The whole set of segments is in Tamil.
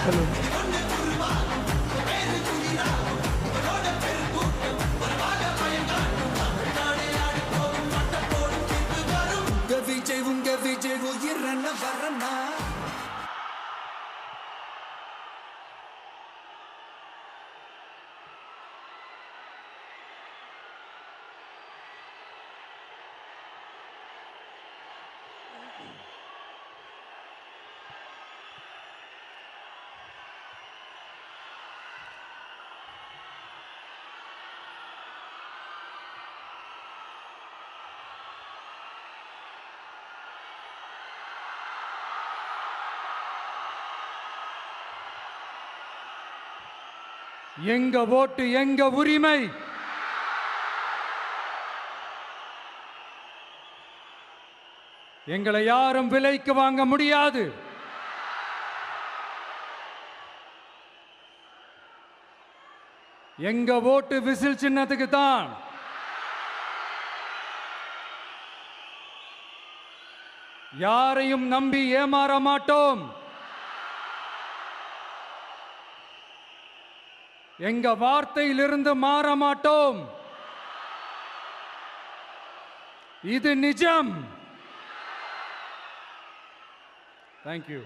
உங்க விஜய் உயிர் வரனா எங்க ஓட்டு எங்க உரிமை. எங்களை யாரும் விலைக்கு வாங்க முடியாது. எங்க ஓட்டு விசில் சின்னத்துக்கு தான். யாரையும் நம்பி ஏமாற மாட்டோம். எங்க வார்த்தையிலிருந்து மாற மாட்டோம். இது நிஜம். தேங்க்யூ.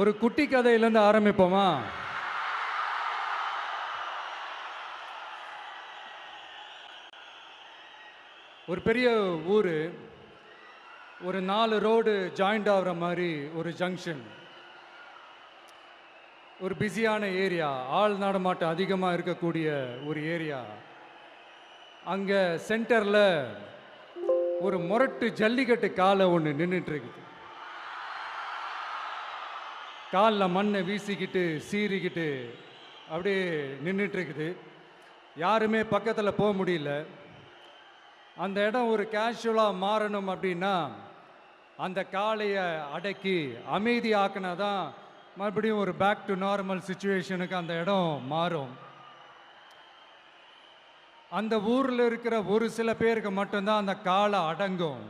ஒரு குட்டி கதையிலிருந்து ஆரம்பிப்போமா? ஒரு பெரிய ஊரு, ஒரு 4 ரோடு ஜாயிண்ட் ஆகிற மாதிரி ஒரு ஜங்ஷன், ஒரு பிஸியான ஏரியா, ஆள் நடமாட்டம் அதிகமாக இருக்கக்கூடிய ஒரு ஏரியா. அங்கே சென்டரில் ஒரு முரட்டு ஜல்லிக்கட்டு காலை ஒன்று நின்றுட்டு இருக்குது. காலில் மண்ணை வீசிக்கிட்டு சீறிக்கிட்டு அப்படியே நின்றுட்டு இருக்குது. யாருமே பக்கத்தில் போக முடியல. அந்த இடம் ஒரு கேஷுவலாக மாறணும் அப்படின்னா அந்த காளையை அடக்கி அமைதி ஆக்கினா தான் மறுபடியும் ஒரு பேக் டு நார்மல் சுச்சுவேஷனுக்கு அந்த இடம் மாறும். அந்த ஊரில் இருக்கிற ஒரு சில பேருக்கு மட்டும்தான் அந்த காளை அடங்கும்.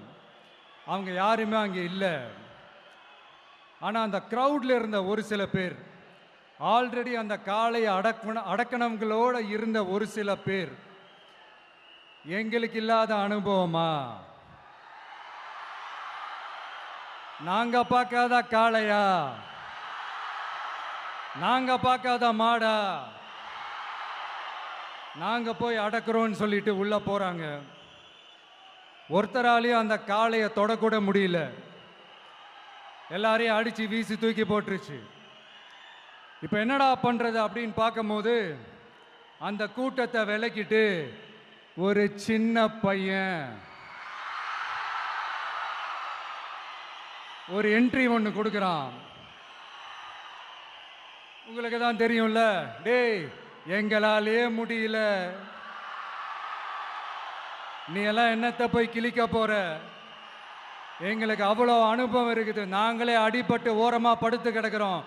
அவங்க யாருமே அங்கே இல்லை. ஆனால் அந்த க்ரௌடில் இருந்த ஒரு சில பேர், ஆல்ரெடி அந்த காளையை அடக்கணவங்களோடு இருந்த ஒரு சில பேர், எங்களுக்கு இல்லாத அனுபவமா? நாங்க பார்க்காத காளையா? நாங்க பார்க்காத மாடா? நாங்க போய் அடக்குறோம்னு சொல்லிட்டு உள்ள போறாங்க. ஒருத்தராலையும் அந்த காளையை தொடக்கூட முடியல. எல்லாரையும் அடிச்சு வீசி தூக்கி போட்டுருச்சு. இப்ப என்னடா பண்றது அப்படின்னு பார்க்கும்போது அந்த கூட்டத்தை விலக்கிட்டு ஒரு சின்ன பையன் ஒரு என்ட்ரி ஒன்று கொடுக்குறான். உங்களுக்கு தான் தெரியும்ல, டேய் எங்களாலே முடியல, நீ எல்லாம் என்னத்தை போய் கிழிக்க போற? எங்களுக்கு அவ்வளோ அனுபவம் இருக்குது, நாங்களே அடிபட்டு ஓரமாக படுத்து கிடக்கிறோம்.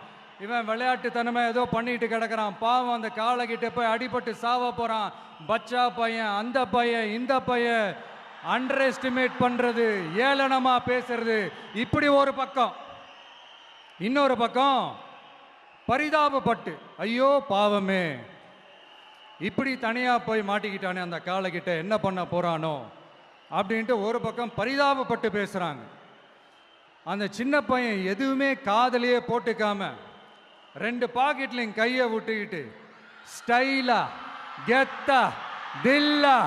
இவன் விளையாட்டுத்தனமா ஏதோ பண்ணிட்டு கிடக்கிறான், பாவம் அந்த காளைகிட்ட போய் அடிபட்டு சாவ போறான். பச்சா பையன், அந்த பையன், இந்த பையன், அண்டர் எஸ்டிமேட் பண்றது, ஏளனமா பேசுறது, இப்படி ஒரு பக்கம். இன்னொரு பக்கம் பரிதாபப்பட்டு, ஐயோ பாவமே, இப்படி தனியா போய் மாட்டிக்கிட்டானே அந்த காளைகிட்ட, என்ன பண்ண போறானோ அப்படின்ட்டு ஒரு பக்கம் பரிதாபப்பட்டு பேசுறாங்க. அந்த சின்ன பையன் எதுவுமே காதலையே போட்டுக்காம 2 பாக்கெட்லையும் கையை விட்டுக்கிட்டு ஸ்டைலா கெத்தா தில்லா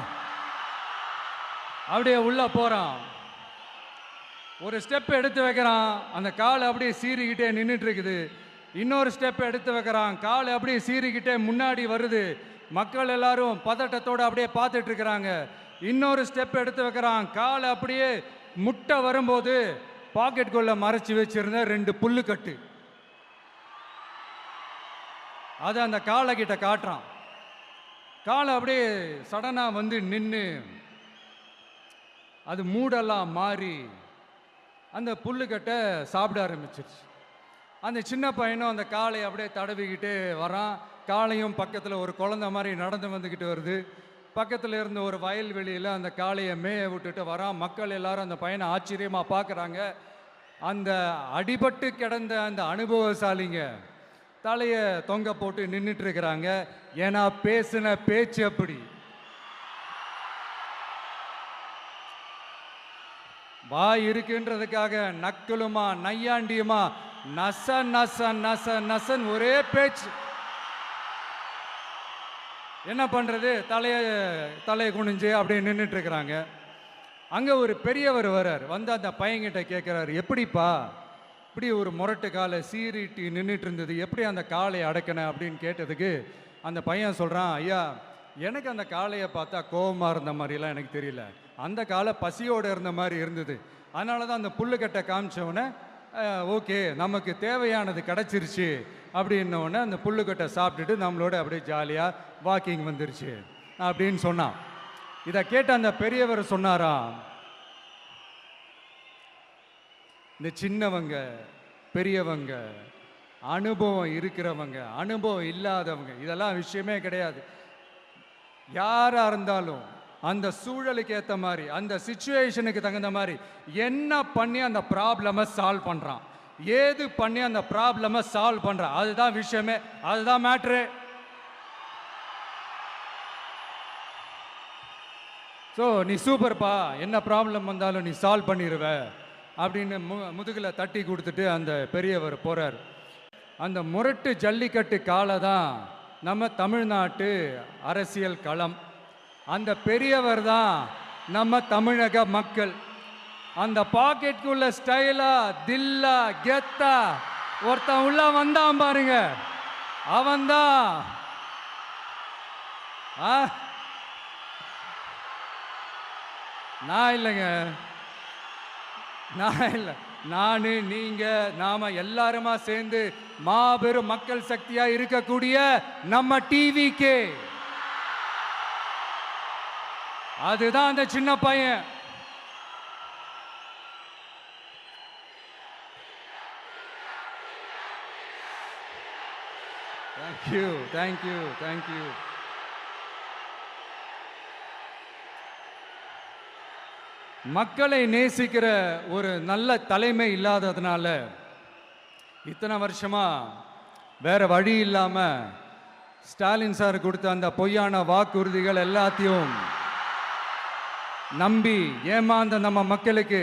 அப்படியே உள்ள போறான். ஒரு ஸ்டெப் எடுத்து வைக்கிறான், அந்த கால் அப்படியே சீறிக்கிட்டே நின்றுட்டு இருக்குது. இன்னொரு ஸ்டெப் எடுத்து வைக்கிறான், கால் அப்படியே சீறிக்கிட்டே முன்னாடி வருது. மக்கள் எல்லாரும் பதட்டத்தோடு அப்படியே பார்த்துட்டு இருக்கிறாங்க. இன்னொரு ஸ்டெப் எடுத்து வைக்கிறான், கால் அப்படியே முட்டை வரும்போது பாக்கெட்டுக்குள்ள மறைச்சி வச்சிருந்த 2 புல்லுக்கட்டு அதை அந்த காலை கிட்ட காட்டுறான். காலை அப்படியே சடனா வந்து நின்று அது மூடெல்லாம் மாறி அந்த புல்லுக்கட்டை சாப்பிட ஆரம்பிச்சிருச்சு. அந்த சின்ன பையனும் அந்த காளையை அப்படியே தடவிக்கிட்டு வரான். காளையும் பக்கத்தில் ஒரு குழந்தை மாதிரி நடந்து வந்துக்கிட்டு வருது. பக்கத்தில் இருந்த ஒரு வயல்வெளியில் அந்த காளையை மேய விட்டுட்டு வரான். மக்கள் எல்லாரும் அந்த பையனை ஆச்சரியமாக பார்க்குறாங்க. அந்த அடிபட்டு கிடந்த அந்த அனுபவசாலிங்க தலையை தொங்க போட்டு நின்றுட்டு இருக்கிறாங்க. ஏன்னா பேசின பேச்சு அப்படி. வாய் இருக்குன்றதுக்காக நக்கலுமா நையாண்டியுமா நச நச நச நசன் ஒரே பேச்சு. என்ன பண்றது, தலையை குனிஞ்சு அப்படியே நின்றுட்டு இருக்கிறாங்க. அங்க ஒரு பெரியவர் வர்றார். வந்து அந்த பையன்கிட்ட கேட்கிறாரு, எப்படிப்பா இப்படி ஒரு முரட்டு காலை சீறிட்டு நின்றுட்டு இருந்தது, எப்படி அந்த காலை அடக்கின அப்படின்னு கேட்டதுக்கு அந்த பையன் சொல்றான், ஐயா எனக்கு அந்த காளையை பார்த்தா கோபமா இருந்த மாதிரிலாம் எனக்கு தெரியல, அந்த காலை பசியோடு இருந்த மாதிரி இருந்தது. அதனால தான் அந்த புல்லுக்கட்டை காமிச்சவொடனே ஓகே நமக்கு தேவையானது கிடச்சிருச்சு அப்படின்னோடனே அந்த புல்லுக்கட்டை சாப்பிட்டுட்டு நம்மளோட அப்படியே ஜாலியாக வாக்கிங் வந்துருச்சு அப்படின்னு சொன்னான். இதை கேட்ட அந்த பெரியவர் சொன்னாராம், இந்த சின்னவங்க பெரியவங்க அனுபவம் இருக்கிறவங்க அனுபவம் இல்லாதவங்க இதெல்லாம் விஷயமே கிடையாது. யாராக இருந்தாலும் அந்த சூழலுக்கு ஏற்ற மாதிரி அந்த சிச்சுவேஷனுக்கு தகுந்த மாதிரி என்ன பண்ணி அந்த ப்ராப்ளமை சால்வ் பண்ணுறான், ஏது பண்ணி அந்த ப்ராப்ளமை சால்வ் பண்ணுறான், அதுதான் விஷயமே, அதுதான் மேட்ரு. ஸோ நீ சூப்பர்ப்பா, என்ன ப்ராப்ளம் வந்தாலும் நீ சால்வ் பண்ணிடுவ அப்படின்னு முதுகில் தட்டி கொடுத்துட்டு அந்த பெரியவர் போகிறார். அந்த முரட்டு ஜல்லிக்கட்டு காலை தான் நம்ம தமிழ்நாட்டு அரசியல் களம். அந்த பெரியவர் தான் நம்ம தமிழக மக்கள். அந்த பாக்கெட்டுக்குள்ள ஸ்டைலா தில்லா கெத்தா ஒருத்தன் உள்ள வந்தான் பாருங்க, அவன்தான் நான் இல்லைங்க, நான் இல்லை, நானு நீங்க நாம எல்லாருமா சேர்ந்து மாபெரும் மக்கள் சக்தியா இருக்கக்கூடிய நம்ம டிவிக்கு, அதுதான் அந்த சின்ன பையன். Thank you thank you thank you. மக்களை நேசிக்கிற ஒரு நல்ல தலைமை இல்லாததுனால இத்தனை வருஷமா வேற வழி இல்லாம ஸ்டாலின் சார் கொடுத்த அந்த பொய்யான வாக்குறுதிகள் எல்லாத்தையும் நம்பி ஏமாந்த நம்ம மக்களுக்கு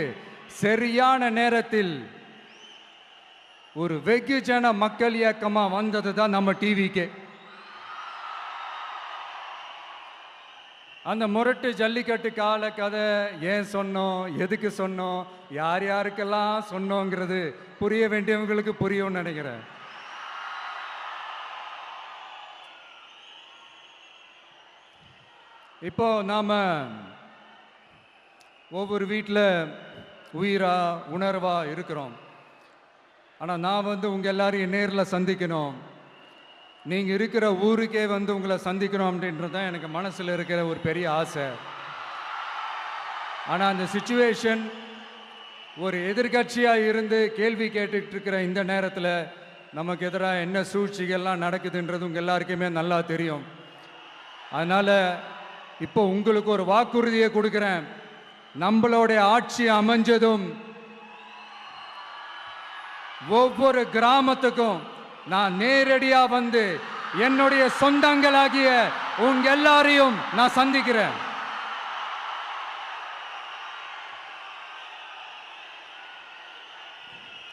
சரியான நேரத்தில் ஒரு வெகுஜன மக்கள் இயக்கமா வந்தது தான் நம்ம டிவிக்கு. அந்த முரட்டு ஜல்லிக்கட்டு கால கதை ஏன் சொன்னோம், எதுக்கு சொன்னோம், யார் யாருக்கெல்லாம் சொன்னோங்கிறது புரிய வேண்டியவங்களுக்கு புரியும்னு நினைக்கிறேன். இப்போ நாம ஒவ்வொரு வீட்டில் உயிரா உணர்வா இருக்கிறோம். ஆனால் நான் உங்க எல்லாரையும் நேரில் சந்திக்கணும், நீங்கள் இருக்கிற ஊருக்கே உங்களை சந்திக்கணும் அப்படின்றது தான் எனக்கு மனசில் இருக்கிற ஒரு பெரிய ஆசை. ஆனால் அந்த சிச்சுவேஷன் ஒரு எதிர்கட்சியாக இருந்து கேள்வி கேட்டுட்டு இருக்கிற இந்த நேரத்தில் நமக்கு எதிராக என்ன சூழ்ச்சிகள்லாம் நடக்குதுன்றது உங்கள் எல்லாருக்குமே நல்லா தெரியும். அதனால் இப்போ உங்களுக்கு ஒரு வாக்குறுதியை கொடுக்குறேன், நம்மளுடைய ஆட்சி அமைஞ்சதும் ஒவ்வொரு கிராமத்துக்கும் நான் நேரடியா வந்து என்னுடைய சொந்தங்களாகிய உங்க எல்லாரையும் நான் சந்திக்கிறேன்.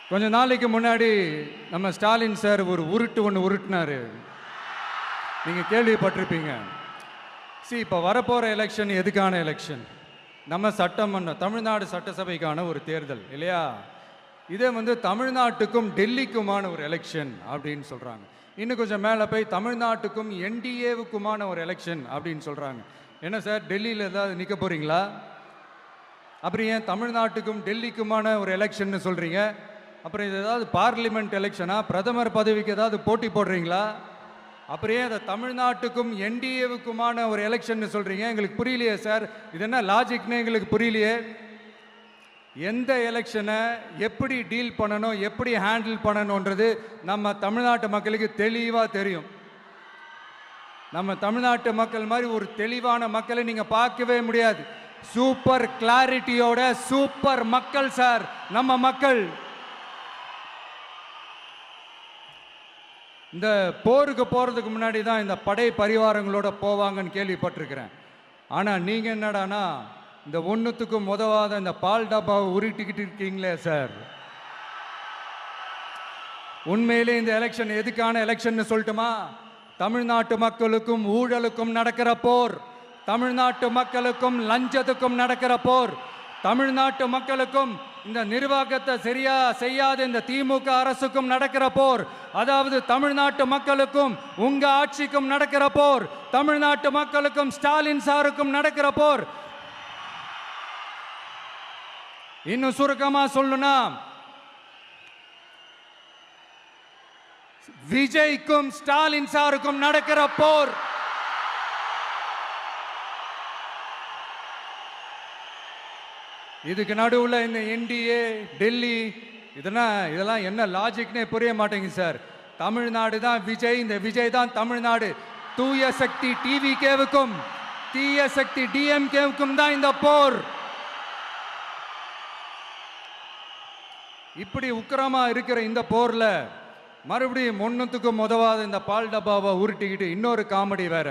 கொஞ்ச நாளைக்கு முன்னாடி நம்ம ஸ்டாலின் சார் ஒரு உருட்டு ஒன்று உருட்டினாரு, நீங்க கேள்விப்பட்டிருப்பீங்க. இப்போ வரப்போற எலெக்ஷன் எதுக்கான எலெக்ஷன்? நம்ம சட்டமன்ற தமிழ்நாடு சட்டசபைக்கான ஒரு தேர்தல் இல்லையா? இதே தமிழ்நாட்டுக்கும் டெல்லிக்குமான ஒரு எலெக்ஷன் அப்படின்னு சொல்றாங்க. இன்னும் கொஞ்சம் மேலே போய் தமிழ்நாட்டுக்கும் என்டிஏவுக்குமான ஒரு எலெக்ஷன் அப்படின்னு சொல்றாங்க. என்ன சார், டெல்லியில் ஏதாவது நிற்க போறீங்களா? அப்புறம் ஏன் தமிழ்நாட்டுக்கும் டெல்லிக்குமான ஒரு எலெக்ஷன் சொல்றீங்க? அப்புறம் இது ஏதாவது பார்லிமெண்ட் எலெக்ஷனா, பிரதமர் பதவிக்கு ஏதாவது போட்டி போடுறீங்களா? அப்புறம் ஏன் அதை தமிழ்நாட்டுக்கும் என்டிஏவுக்குமான ஒரு எலெக்ஷன் சொல்றீங்க? எங்களுக்கு புரியலையே சார், இது என்ன லாஜிக்னு எங்களுக்கு புரியலையே. எந்த எலெக்ஷனை எப்படி டீல் பண்ணணும், எப்படி ஹேண்டில் பண்ணணுன்றது நம்ம தமிழ்நாட்டு மக்களுக்கு தெளிவாக தெரியும். நம்ம தமிழ்நாட்டு மக்கள் மாதிரி ஒரு தெளிவான மக்களை நீங்க பார்க்கவே முடியாது. சூப்பர் கிளாரிட்டியோட சூப்பர் மக்கள் சார் நம்ம மக்கள். இந்த போருக்கு போறதுக்கு முன்னாடி தான் இந்த படை பரிவாரங்களோட போவாங்கன்னு கேள்விப்பட்டிருக்கிறேன். ஆனா நீங்க என்னடானா இந்த ஒன்றுத்துக்கும் உதவாத இந்த பால் டப்பாவை உருட்டிக்கிட்டு இருக்கீங்களே சார். உண்மையிலே இந்த எலெக்ஷன் எதுக்கான எலெக்ஷன் சொல்லட்டுமா? தமிழ்நாட்டு மக்களுக்கும் ஊழலுக்கும் நடக்கிற போர், தமிழ்நாட்டு மக்களுக்கும் லஞ்சத்துக்கும் நடக்கிற போர், தமிழ்நாட்டு மக்களுக்கும் இந்த நிர்வாகத்தை சரியா செய்யாத இந்த திமுக அரசுக்கும் நடக்கிற போர், அதாவது தமிழ்நாட்டு மக்களுக்கும் உங்க ஆட்சிக்கும் நடக்கிற போர், தமிழ்நாட்டு மக்களுக்கும் ஸ்டாலின் சாருக்கும் நடக்கிற போர். இன்னும் சுருக்கமா சொல்லணும்னா விஜய்க்கும் ஸ்டாலின் சாருக்கும் நடக்கிற போர். இதுக்கு நடுவுல இந்த என்டிஏ டெல்லி இதெல்லாம் என்ன லாஜிக்னே புரிய மாட்டேங்குது சார். தமிழ்நாடு தான் விஜய், இந்த விஜய் தான் தமிழ்நாடு. தூய சக்தி டிவிகேவுக்கும் தீய சக்தி டிஎம்கேவுக்கும் தான் இந்த போர். இப்படி உக்கிரமா இருக்கிற இந்த போர்ல மறுபடியும் ஒன்றுத்துக்கும் உதவாத இந்த பால் டப்பாவை உருட்டிக்கிட்டு இன்னொரு காமெடி வேற.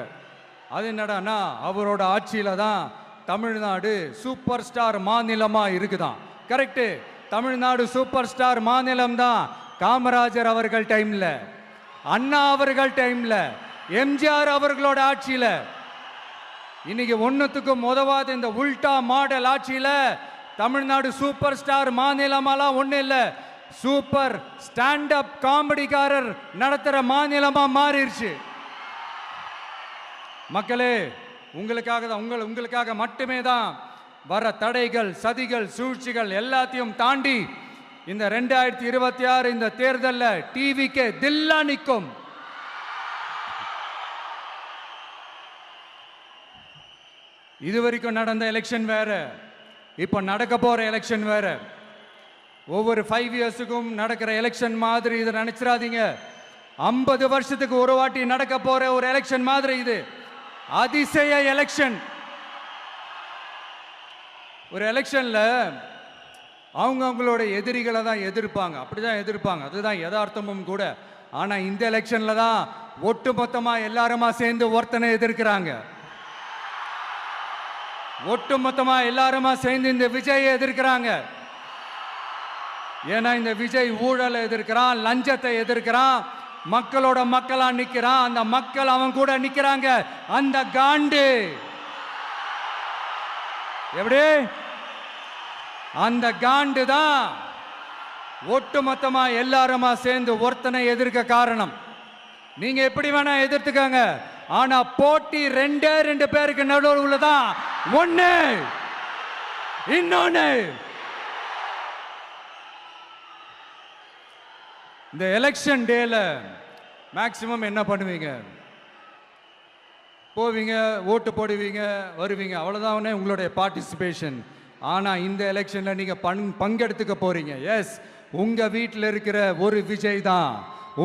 அது என்னடானா அவரோட ஆட்சியில தான் தமிழ்நாடு சூப்பர் ஸ்டார் மாநிலமா இருக்குதான். கரெக்டு, தமிழ்நாடு சூப்பர் ஸ்டார் மாநிலம் தான். காமராஜர் அவர்கள் டைம்ல, அண்ணா அவர்கள் டைம்ல, எம்ஜிஆர் அவர்களோட ஆட்சியில. இன்னைக்கு ஒன்றுத்துக்கும் உதவாத இந்த உல்டா மாடல் ஆட்சியில தமிழ்நாடு சூப்பர் ஸ்டார் மாநிலமாலாம் ஒன்றும் இல்லை, சூப்பர் ஸ்டாண்ட் அப் காமெடிக்காரர் நடத்துற மாநிலமா மாறிடுச்சு. மக்களே, உங்களுக்காக மட்டுமே தான் வர தடைகள், சதிகள், சூழ்ச்சிகள் எல்லாத்தையும் தாண்டி இந்த 2026 இந்த தேர்தலில் டிவிக்கு தில்லா நிற்கும். இதுவரைக்கும் நடந்த எலெக்ஷன் வேற, இப்ப நடக்க போற எலெக்ஷன் வேற. ஒவ்வொரு 5 இயர்ஸுக்கும் நடக்கிற எலெக்ஷன் மாதிரி இதை நினைச்சிடாதீங்க. 50 வருஷத்துக்கு ஒரு வாட்டி நடக்க போற ஒரு எலெக்ஷன் மாதிரி இது. அதிசய எலெக்ஷன். ஒரு எலெக்ஷன்ல அவங்களோட எதிரிகளை தான் எதிர்ப்பாங்க, அப்படிதான் எதிர்ப்பாங்க, அதுதான் யதார்த்தமும் கூட. ஆனா இந்த எலெக்ஷன்ல தான் ஒட்டுமொத்தமா எல்லாருமா சேர்ந்து ஒருத்தனை எதிர்க்கிறாங்க. ஒட்டுமொத்தமா எல்லாருமா சேர்ந்து இந்த விஜயை எதிர்க்கிறாங்க. ஏன்னா இந்த விஜய் ஊழலை எதிர்க்கிறான், லஞ்சத்தை எதிர்க்கிறான், மக்களோட மக்களா நிக்கிறான். அந்த மக்கள் அவன் கூட நிக்கிறாங்க. அந்த காண்டு எப்படி? அந்த காண்டு தான் ஒட்டுமொத்தமா எல்லாருமா சேர்ந்து ஒருத்தனை எதிர்க்க காரணம். நீங்க எப்படி வேணா எதிர்த்துக்கங்க, ஆனா போட்டி 2 பேருக்கு நடுவுல தான் ஒண்ணு இன்னொன்னு. இந்த எலெக்ஷன் டேல மேக்சிமம் என்ன பண்ணுவீங்க? போவீங்க, ஓட்டு போடுவீங்க, வருவீங்க, அவ்வளவுதான் உங்களுடைய பார்ட்டிசிபேஷன். ஆனா இந்த எலெக்ஷன்ல நீங்க பங்கெடுத்துக்க போறீங்க. எஸ், உங்க வீட்டில் இருக்கிற ஒரு விஜய் தான்,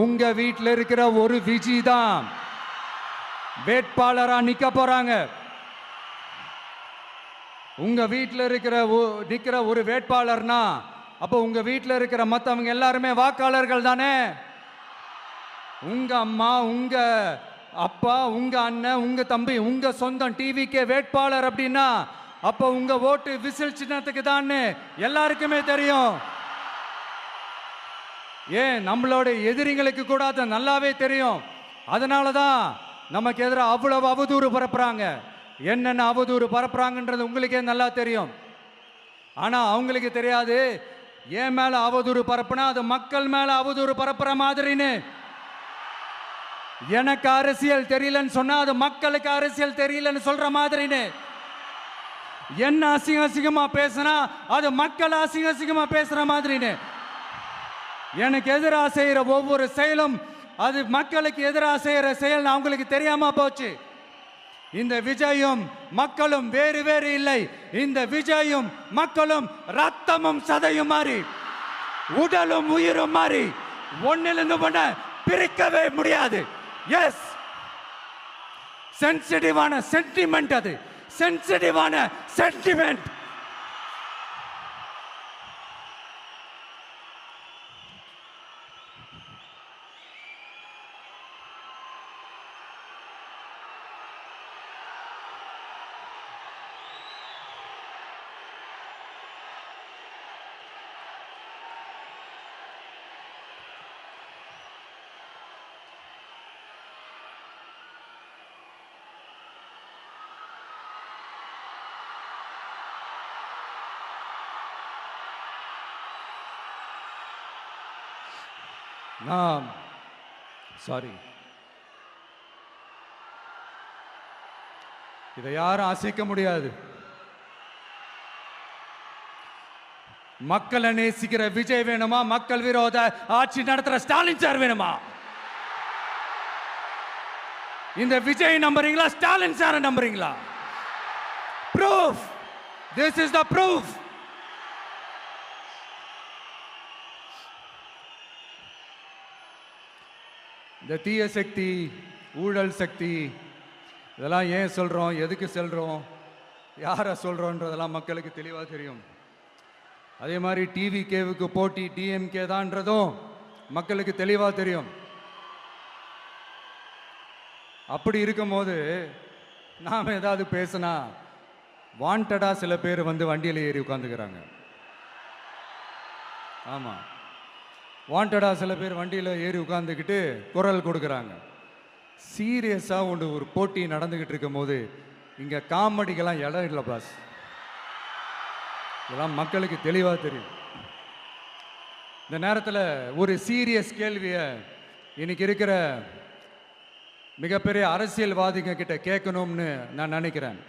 உங்க வீட்டில் இருக்கிற ஒரு விஜய் தான் வேட்பாளரா நிக்க போறாங்க. உங்க வீட்டில் நிக்கிற ஒரு வேட்பாளர்னா அப்போ உங்க வீட்டில் இருக்கிற மற்றவங்க எல்லாருமே வாக்காளர்கள் தானே. உங்க அம்மா, உங்க அப்பா, உங்க அண்ணன், உங்க தம்பி, உங்க சொந்தம் டிவிக்கு வேட்பாளர் அப்படின்னா அப்போ உங்க ஓட்டு விசில் சின்னத்துக்கு தான் எல்லாருக்குமே தெரியும். ஏன், நம்மளோட எதிரிகளுக்கு கூட அது நல்லாவே தெரியும். அதனால தான் நமக்கு எதிராக அவ்வளவு அவதூறு பரப்புறாங்க. என்னென்ன அவதூறு பரப்புறாங்கன்றது உங்களுக்கே நல்லா தெரியும். ஆனா அவங்களுக்கு தெரியாது, ஏன் மேல அவதூறு பரப்புனா அது மக்கள் மேல அவதூறு பரப்புற மாதிரின்னு. எனக்கு அரசியல் தெரியலன்னு சொன்னா அது மக்களுக்கு அரசியல் தெரியலன்னு சொல்ற மாதிரின்னு. என்ன அசிங்கமா பேசினா அது மக்கள் அசிங்கமா பேசுற மாதிரின்னு. எனக்கு எதிராக செய்யற ஒவ்வொரு செயலும் அது மக்களுக்கு எதிராக செய்யற செயல் அவங்களுக்கு தெரியாம போச்சு. இந்த விஜயும் மக்களும் வேறு வேறு இல்லை. இந்த விஜயும் மக்களும் ரத்தமும் சதையும் மாறி, உடலும் உயிரும் மாறி, ஒன்னிலிருந்து ஒண்ண பிரிக்கவே முடியாது. எஸ், சென்சிட்டிவான சென்டிமெண்ட், அது சென்சிட்டிவான சென்டிமெண்ட். நான் சாரி, இதை யாரும் அசைக்க முடியாது. மக்களை நேசிக்கிற விஜய் வேணுமா, மக்கள் விரோத ஆட்சி நடத்துற ஸ்டாலின் சார் வேணுமா? இந்த விஜய் நம்புறீங்களா, ஸ்டாலின் சார் நம்புறீங்களா? Proof, this is the proof. இந்த தீய சக்தி, ஊழல் சக்தி, இதெல்லாம் ஏன் சொல்கிறோம், எதுக்கு சொல்கிறோம், யாரை சொல்கிறோன்றதெல்லாம் மக்களுக்கு தெளிவாக தெரியும். அதே மாதிரி டிவிகேவுக்கு போட்டி டிஎம்கே தான்றதும் மக்களுக்கு தெளிவாக தெரியும். அப்படி இருக்கும்போது நாம் ஏதாவது பேசினா வாண்டடாக சில பேர் வந்து வண்டியில் ஏறி உட்காந்துக்கிறாங்க. ஆமாம், வாண்டடாக சில பேர் வண்டியில் ஏறி உட்காந்துக்கிட்டு குரல் கொடுக்குறாங்க. சீரியஸாக ஒரு போட்டி நடந்துக்கிட்டு இருக்கும் போது இங்கே காமெடிக்கெல்லாம் இடம் இல்லை பாஸ். இதெல்லாம் மக்களுக்கு தெளிவாக தெரியும். இந்த நேரத்தில் ஒரு சீரியஸ் கேள்வியை இன்னைக்கு இருக்கிற மிகப்பெரிய அரசியல்வாதிங்க கிட்ட கேட்கணும்னு நான் நினைக்கிறேன்.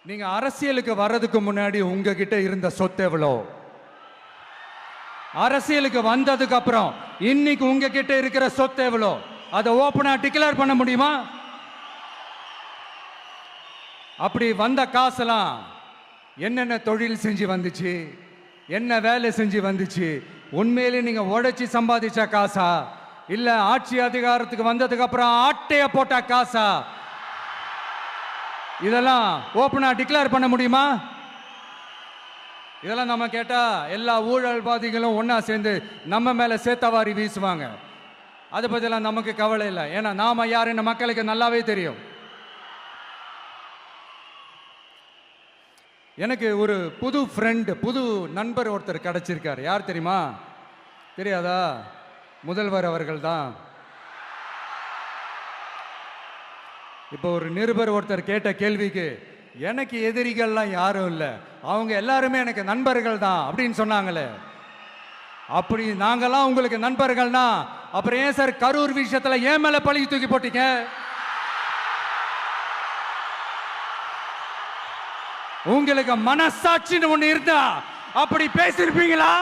நீங்கள் அரசியலுக்கு வர்றதுக்கு முன்னாடி உங்ககிட்ட இருந்த சொத்து எவ்வளோ? அரசியலுக்கு வந்ததுக்கு அப்புறம் இன்னைக்கு உங்ககிட்ட இருக்கிற சொத்து எவ்வளோ? அதை ஓப்பனா டிக்ளேர் பண்ண முடியுமா? அப்படி வந்த காசெல்லாம் என்னென்ன தொழில் செஞ்சு வந்துச்சு, என்ன வேலை செஞ்சு வந்துச்சு, உண்மையிலே நீங்க உழைச்சி சம்பாதிச்ச காசா, இல்ல ஆட்சி அதிகாரத்துக்கு வந்ததுக்கு அப்புறம் ஆட்டைய போட்ட காசா? இதெல்லாம் ஓப்பனா டிக்ளேர் பண்ண முடியுமா? இதெல்லாம் நம்ம கேட்டா எல்லா ஊழல்வாதிகளும் ஒன்னா சேர்ந்து நம்ம மேல சேத்தவாரி வீசுவாங்க. அதை பத்தியெல்லாம் நமக்கு கவலை இல்லை. ஏன்னா நாம யாருன்னு மக்களுக்கு நல்லாவே தெரியும். எனக்கு ஒரு புது ஃப்ரெண்டு, புது நண்பர் ஒருத்தர் கிடைச்சிருக்காரு. யார் தெரியுமா? தெரியாதா? முதல்வர் அவர்கள் தான். இப்போ ஒரு நிருபர் ஒருத்தர் கேட்ட கேள்விக்கு எனக்கு எதிரிகள்லாம் யாரும் இல்லை, அவங்க எல்லாருமே எனக்கு நண்பர்கள் தான் அப்படின்னு சொன்னாங்களே. அப்படி நாங்கெல்லாம் உங்களுக்கு நண்பர்கள்னா அப்புறம் ஏன் சார் கரூர் விஷயத்துல ஏன் மேல பழி தூக்கி போட்டீங்க? உங்களுக்கு மனசாட்சின்னு ஒண்ணு இருந்தா அப்படி பேசிருப்பீங்களா?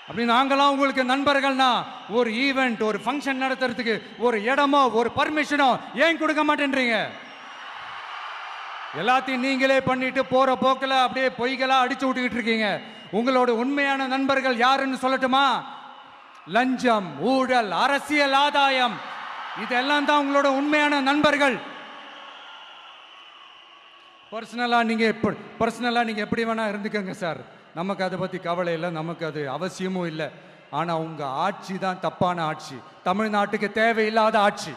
அப்படி நாங்களாம் உங்களுக்கு நண்பர்கள்னா ஒரு ஈவெண்ட், ஒரு ஃபங்க்ஷன் நடத்துறதுக்கு ஒரு இடமோ ஒரு பர்மிஷனோ ஏன் கொடுக்க மாட்டேன்றீங்க? எல்லாத்தையும் நீங்களே பண்ணிட்டு போற போக்கில் அப்படியே பொய்களா அடிச்சு விட்டுக்கிட்டு இருக்கீங்க. உங்களோட உண்மையான நண்பர்கள் யாருன்னு சொல்லட்டுமா? லஞ்சம், ஊழல், அரசியல் ஆதாயம், இதெல்லாம் தான் உங்களோட உண்மையான நண்பர்கள். பர்சனலா நீங்க எப்படி வேணா இருந்துக்கங்க சார், நமக்கு அதை பத்தி கவலை இல்லை, நமக்கு அது அவசியமும் இல்லை. ஆனா உங்க ஆட்சி தான் தப்பான ஆட்சி, தமிழ்நாட்டுக்கு தேவையில்லாத ஆட்சி.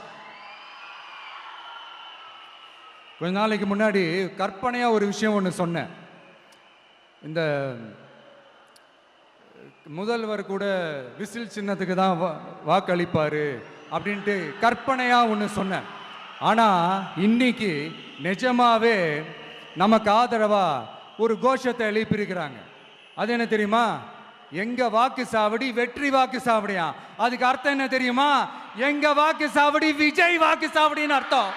கொஞ்ச நாளைக்கு முன்னாடி கற்பனையா ஒரு விஷயம் ஒன்று சொன்னேன். இந்த முதல்வர் கூட விசில் சின்னத்துக்கு தான் வாக்களிப்பாரு அப்படின்ட்டு கற்பனையா ஒன்று சொன்னேன். ஆனா இன்னைக்கு நிஜமாவே நமக்கு ஆதரவா ஒரு கோஷத்தை எழுப்பியிருக்கிறாங்க. அது என்ன தெரியுமா? எங்க வாக்கு சாவடி வெற்றி வாக்கு சாவடியா. அதுக்கு அர்த்தம் என்ன தெரியுமா? எங்க வாக்கு சாவடி விஜய் வாக்கு சாவடின்னு அர்த்தம்.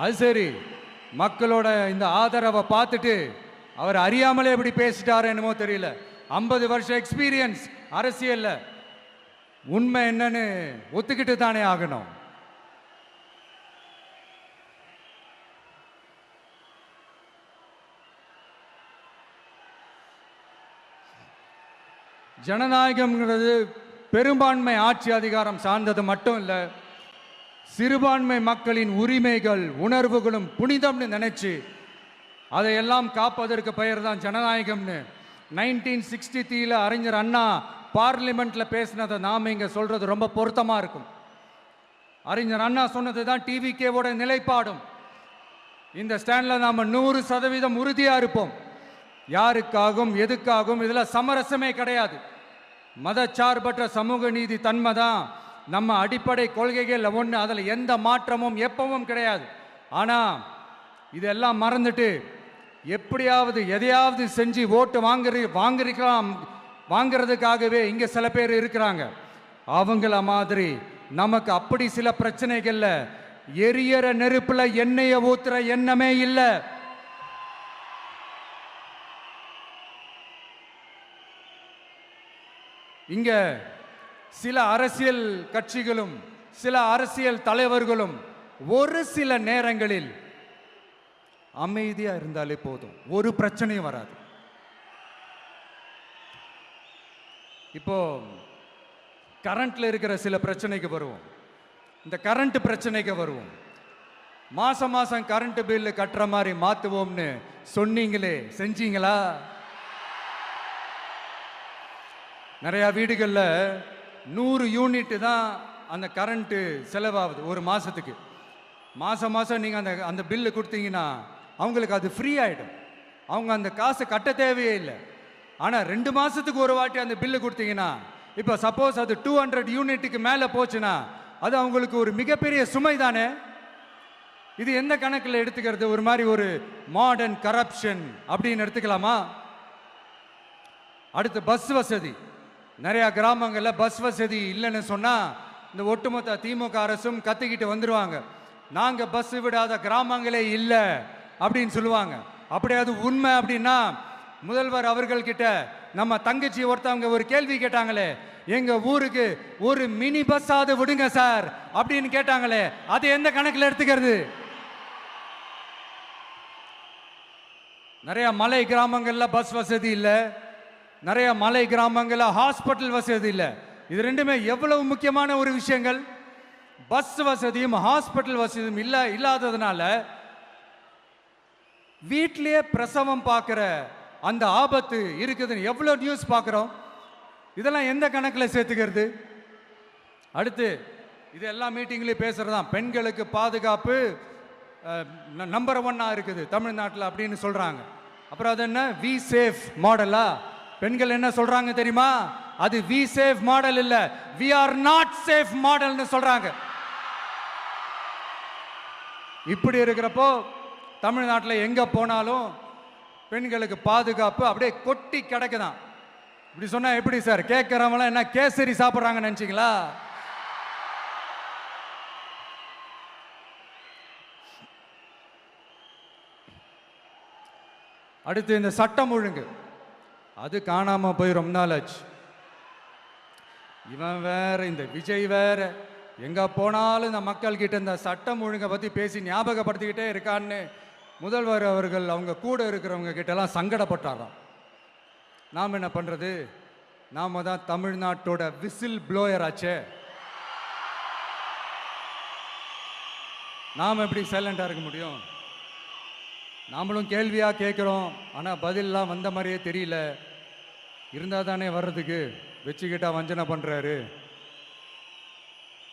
அது சரி, மக்களோட இந்த ஆதரவை பார்த்துட்டு அவர் அறியாமலே எப்படி பேசிட்டாரு என்னமோ தெரியல. 50 வருஷம் எக்ஸ்பீரியன்ஸ் அரசியல்ல, உண்மை என்னன்னு ஒத்துக்கிட்டு தானே ஆகணும். ஜனநாயகம்ங்கிறது பெரும்பான்மை ஆட்சி அதிகாரம் சார்ந்தது மட்டும் இல்லை, சிறுபான்மை மக்களின் உரிமைகள் உணர்வுகளும் புனிதம்னு நினைச்சு அதையெல்லாம் காப்பதற்கு பெயர் தான் ஜனநாயகம்னு 1963 அறிஞர் அண்ணா பார்லிமெண்ட்ல பேசினதை நாம இங்க சொல்றது ரொம்ப பொருத்தமா இருக்கும். அறிஞர் அண்ணா சொன்னது தான் டிவிகேவோட நிலைப்பாடும். இந்த ஸ்டாண்ட்ல நாம 100% உறுதியா இருப்போம். யாருக்காகவும் எதுக்காகவும் இதுல சமரசமே கிடையாது. மதச்சார்பற்ற சமூக நீதி தன்மை தான் நம்ம அடிப்படை கொள்கைகள் ஒன்று. அதில் எந்த மாற்றமும் எப்பவும் கிடையாது. ஆனால் இதெல்லாம் மறந்துட்டு எப்படியாவது எதையாவது செஞ்சு ஓட்டு வாங்குறதுக்காகவே இங்கே சில பேர் இருக்கிறாங்க. அவங்கள மாதிரி நமக்கு அப்படி சில பிரச்சனைகள்ல எரியற நெருப்புல எண்ணெயை ஊத்துற எண்ணமே இல்லை. இங்க சில அரசியல் கட்சிகளும் சில அரசியல் தலைவர்களும் ஒரு சில நேரங்களில் அமைதியா இருந்தாலே போதும், ஒரு பிரச்சனையும் வராது. இப்போ கரண்ட்ல இருக்கிற சில பிரச்சனைக்கு வருவோம். இந்த கரண்ட் பிரச்சனைக்கு வருவோம். மாசம் மாசம் கரண்ட் பில்லு கட்டுற மாதிரி மாத்துவோம்னு சொன்னீங்களே, செஞ்சீங்களா? நிறைய வீடுகளில் 100 யூனிட் தான் அந்த கரண்ட்டு செலவாகுது ஒரு மாதத்துக்கு. மாதம் மாதம் நீங்கள் அந்த பில்லு கொடுத்தீங்கன்னா அவங்களுக்கு அது ஃப்ரீ ஆகிடும். அவங்க அந்த காசை கட்ட தேவையே இல்லை. ஆனால் 2 மாதத்துக்கு ஒரு வாட்டி அந்த பில்லு கொடுத்தீங்கன்னா, இப்போ சப்போஸ் அது 200 யூனிட்டுக்கு மேலே போச்சுன்னா அது அவங்களுக்கு ஒரு மிகப்பெரிய சுமை தானே. இது எந்த கணக்கில் எடுத்துக்கிறது? ஒரு மாதிரி ஒரு மாடர்ன் கரப்ஷன் அப்படின்னு எடுத்துக்கலாமா? அடுத்து பஸ் வசதி. நிறைய கிராமங்களில் பஸ் வசதி இல்லைன்னு சொன்னால் இந்த ஒட்டுமொத்த திமுக அரசும் கத்திக்கிட்டு வந்துடுவாங்க. நாங்கள் பஸ் விடாத கிராமங்களே இல்லை அப்படின்னு சொல்லுவாங்க. அப்படி அது உண்மை அப்படின்னா முதல்வர் அவர்கள்கிட்ட நம்ம தங்கச்சி ஒருத்தவங்க ஒரு கேள்வி கேட்டாங்களே, எங்க ஊருக்கு ஒரு மினி பஸ்ஸாவது விடுங்க சார் அப்படின்னு கேட்டாங்களே, அது எந்த கணக்கில் எடுத்துக்கிறது? நிறைய மலை கிராமங்கள்ல பஸ் வசதி இல்லை, நிறைய மலை கிராமங்களில் ஹாஸ்பிட்டல் வசதி இல்லை. இது ரெண்டுமே எவ்வளவு முக்கியமான ஒரு விஷயங்கள். பஸ் வசதியும் ஹாஸ்பிட்டல் வசதியும் இல்லாததுனால வீட்டிலேயே பிரசவம் பார்க்குற அந்த ஆபத்து இருக்குதுன்னு எவ்வளோ நியூஸ் பார்க்குறோம். இதெல்லாம் எந்த கணக்கில் சேர்த்துக்கிறது? அடுத்து இது எல்லா மீட்டிங்லையும் பேசுகிறதான் பெண்களுக்கு பாதுகாப்பு நம்பர் 1 இருக்குது தமிழ்நாட்டில் அப்படின்னு சொல்கிறாங்க. அப்புறம் அது என்ன வி சேஃப் மாடலா? பெண்கள் என்ன சொல்றாங்க தெரியுமா? அது வி சேஃப் மாடல் இல்ல, வி ஆர் நாட் சேஃப் மாடல்னு சொல்றாங்க. இப்படி இருக்கிறப்போ தமிழ்நாட்டில் எங்க போனாலும் பெண்களுக்கு பாதுகாப்பு அப்படியே கொட்டி கிடக்குதான். இப்படி சொன்னா எப்படி சார்? கேட்கறவங்க என்ன கேசரி சாப்பிட்றாங்கன்னு நினைச்சீங்களா? அடுத்து இந்த சட்டம் ஒழுங்கு, அது காணாம போய் ரொம்ப நாள் ஆச்சு. இவன் வேற, இந்த விஜய் வேற, எங்க போனாலும் இந்த மக்கள் கிட்ட இந்த சட்டம் ஒழுங்கை பத்தி பேசி ஞாபகப்படுத்திக்கிட்டே இருக்கான்னு முதல்வர் அவர்கள் அவங்க கூட இருக்கிறவங்க கிட்டலாம் சங்கடப்பட்டாராம். நாம் என்ன பண்றது? நாம தான் தமிழ்நாட்டோட விசில் ப்ளோயர் ஆச்சே. நாம் எப்படி சைலண்டா இருக்க முடியும்? நாமளும் கேள்வியா கேட்குறோம், ஆனால் பதிலெலாம் வந்த மாதிரியே தெரியல. இருந்தால் தானே வர்றதுக்கு, வச்சுக்கிட்டா வஞ்சனை பண்ணுறாரு.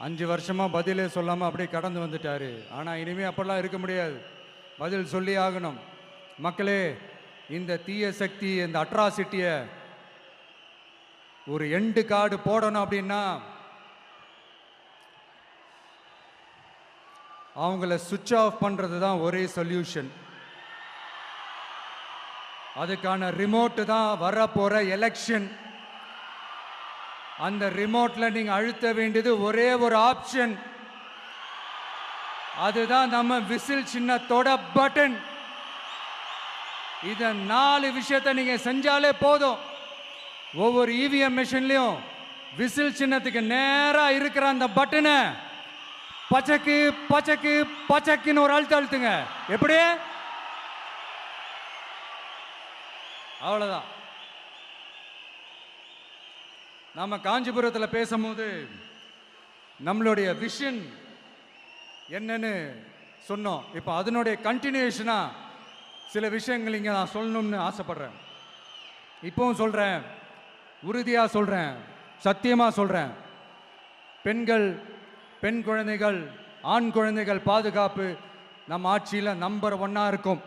5 வருஷமாக பதிலே சொல்லாமல் அப்படியே கடந்து வந்துட்டாரு. ஆனால் இனிமேல் அப்படிலாம் இருக்க முடியாது, பதில் சொல்லி ஆகணும். மக்களே, இந்த தீய சக்தி, இந்த அட்ராசிட்டியை ஒரு எண்டு கார்டு போடணும் அப்படின்னா அவங்கள சுவிட்ச் ஆஃப் பண்ணுறது தான் ஒரே சொல்யூஷன். அதுக்கான ரிமோட்டு தான் வரப்போற எலெக்ஷன். அந்த ரிமோட்ல நீங்க அழுத்த வேண்டியது ஒரே ஒரு ஆப்ஷன், அதுதான் நம்ம விசில் சின்னத்தோட பட்டன். இத 4 விஷயத்தை நீங்க செஞ்சாலே போதும். ஒவ்வொரு இவிஎம் மிஷின்லயும் விசில் சின்னத்துக்கு நேரா இருக்கிற அந்த பட்டனை பச்சைக்கு பச்சைக்கு பச்சைக்குன்னு ஒரு அழுத்துங்க. எப்படி? அவ்வளவுதான். நாம காஞ்சிபுரத்தில் பேசும்போது நம்மளுடைய விஷன் என்னன்னு சொன்னோம். இப்போ அதனுடைய கண்டினியூஷனா சில விஷயங்கள் இங்கே நான் சொல்லணும்னு ஆசைப்படுறேன். இப்பவும் சொல்கிறேன், உறுதியாக சொல்கிறேன், சத்தியமாக சொல்கிறேன். பெண்கள், பெண் குழந்தைகள், ஆண் குழந்தைகள் பாதுகாப்பு நம்ம ஆட்சியில் நம்பர் 1 இருக்கும்.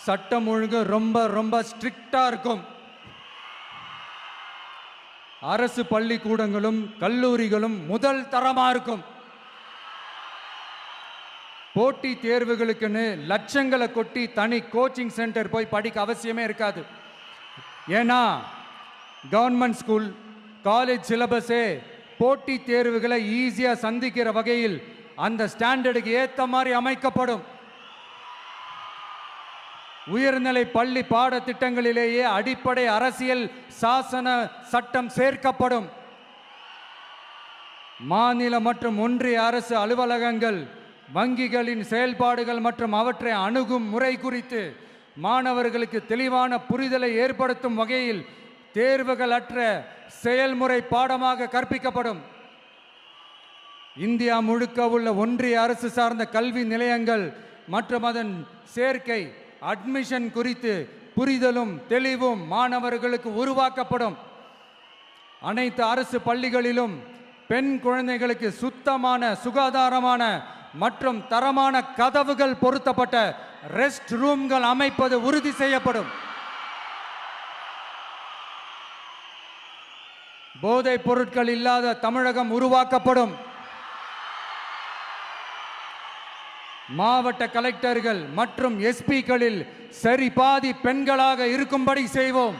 சட்டம் ஒழுங்கு ரொம்ப ரொம்ப ஸ்ட்ரிக்டா இருக்கும். அரசு பள்ளிக்கூடங்களும் கல்லூரிகளும் முதல் தரமா இருக்கும். போட்டி தேர்வுகளுக்குன்னு லட்சங்களை கொட்டி தனி கோச்சிங் சென்டர் போய் படிக்க அவசியமே இருக்காது. ஏன்னா கவர்மெண்ட் ஸ்கூல், காலேஜ் சிலபஸே போட்டி தேர்வுகளை ஈஸியா சந்திக்கிற வகையில் அந்த ஸ்டாண்டர்டுக்கு ஏத்த மாதிரி அமைக்கப்படும். உயர்நிலை பள்ளி பாடத்திட்டங்களிலேயே அடிப்படை அரசியல் சாசன சட்டம் சேர்க்கப்படும். மாநில மற்றும் ஒன்றிய அரசு அலுவலகங்கள், வங்கிகளின் செயல்பாடுகள் மற்றும் அவற்றை அணுகும் முறை குறித்து மாணவர்களுக்கு தெளிவான புரிதலை ஏற்படுத்தும் வகையில் தேர்வுகள் அற்ற செயல்முறை பாடமாக கற்பிக்கப்படும். இந்தியா முழுக்க உள்ள ஒன்றிய அரசு சார்ந்த கல்வி நிலையங்கள் மற்றும் அதன் சேர்க்கை அட்மிஷன் குறித்து புரிதலும் தெளிவும் மாணவர்களுக்கு உருவாக்கப்படும். அனைத்து அரசு பள்ளிகளிலும் பெண் குழந்தைகளுக்கு சுத்தமான, சுகாதாரமான மற்றும் தரமான கதவுகள் பொருத்தப்பட்ட ரெஸ்ட் ரூம்கள் அமைப்பது உறுதி செய்யப்படும். போதைப் பொருட்கள் இல்லாத தமிழகம் உருவாக்கப்படும். மாவட்ட கலெக்டர்கள் மற்றும் எஸ்பிக்களில் சரி பாதி பெண்களாக இருக்கும்படி செய்வோம்.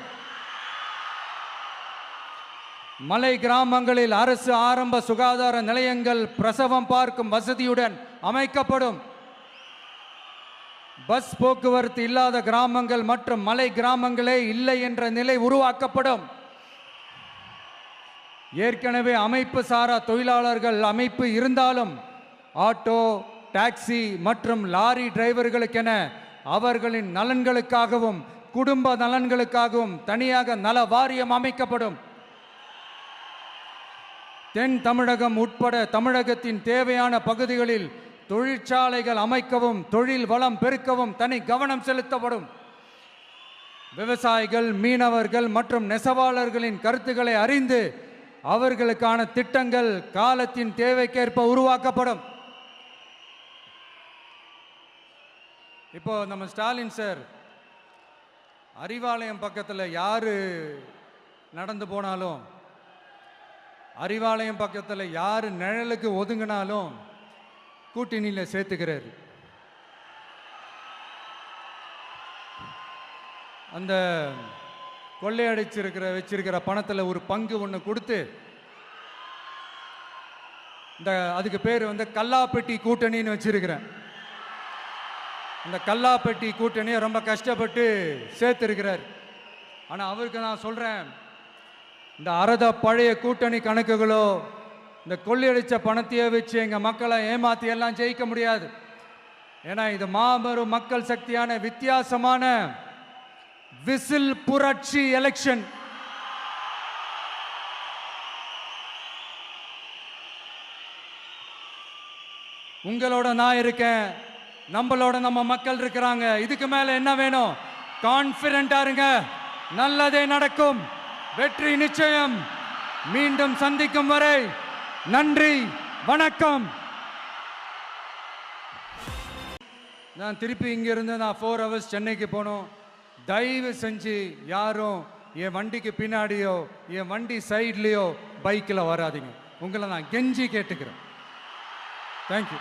மலை கிராமங்களில் அரசு ஆரம்ப சுகாதார நிலையங்கள் பிரசவம் பார்க்கும் வசதியுடன் அமைக்கப்படும். பஸ் போக்குவரத்து இல்லாத கிராமங்கள் மற்றும் மலை கிராமங்களே இல்லை என்ற நிலை உருவாக்கப்படும். ஏற்கனவே அமைப்பு சாரா தொழிலாளர்கள் அமைப்பு இருந்தாலும் ஆட்டோ, டாக்ஸி மற்றும் லாரி டிரைவர்களுக்கென அவர்களின் நலன்களுக்காகவும் குடும்ப நலன்களுக்காகவும் தனியாக நல வாரியம் அமைக்கப்படும். தென் தமிழகம் உட்பட தமிழகத்தின் தேவையான பகுதிகளில் தொழிற்சாலைகள் அமைக்கவும் தொழில் வளம் பெருக்கவும் தனி கவனம் செலுத்தப்படும். விவசாயிகள், மீனவர்கள் மற்றும் நெசவாளர்களின் கருத்துக்களை அறிந்து அவர்களுக்கான திட்டங்கள் காலத்தின் தேவைக்கேற்ப உருவாக்கப்படும். இப்போ நம்ம ஸ்டாலின் சார் அறிவாலயம் பக்கத்தில் யாரு நடந்து போனாலும், அறிவாலயம் பக்கத்தில் யாரு நிழலுக்கு ஒதுங்கினாலும் கூட்டணியில் சேர்த்துக்கிறாரு. அந்த வச்சிருக்கிற பணத்தில் ஒரு பங்கு ஒன்று கொடுத்து அதுக்கு பேர் கல்லாப்பெட்டி கூட்டணின்னு வச்சிருக்கிறேன். அந்த கல்லாப்பெட்டி கூட்டணியை ரொம்ப கஷ்டப்பட்டு சேர்த்திருக்கிறார். ஆனால் அவருக்கு நான் சொல்கிறேன், இந்த அறத பழைய கூட்டணி கணக்குகளோ இந்த கொள்ளையடிச்ச பணத்தையே வச்சு எங்கள் மக்களை ஏமாற்றி எல்லாம் ஜெயிக்க முடியாது. ஏன்னா இது மாபெரும் மக்கள் சக்தியான வித்தியாசமான விசில் புரட்சி எலெக்ஷன். உங்களோட நான் இருக்கேன், நம்மளோட நம்ம மக்கள் இருக்கிறாங்க. இதுக்கு மேல என்ன வேணும்? கான்பிடென்ட்டா இருங்க, நல்லதே நடக்கும், வெற்றி நிச்சயம். மீண்டும் சந்திக்கும் வரை நன்றி, வணக்கம். நான் திருப்பி இங்கிருந்து 4 hours சென்னைக்கு போனோம். தயவு செஞ்சு யாரும் என் வண்டிக்கு பின்னாடியோ என் வண்டி சைட்லேயோ பைக்கில் வராதிங்க. உங்களை நான் கெஞ்சி கேட்டுக்கிறேன். தேங்க்யூ.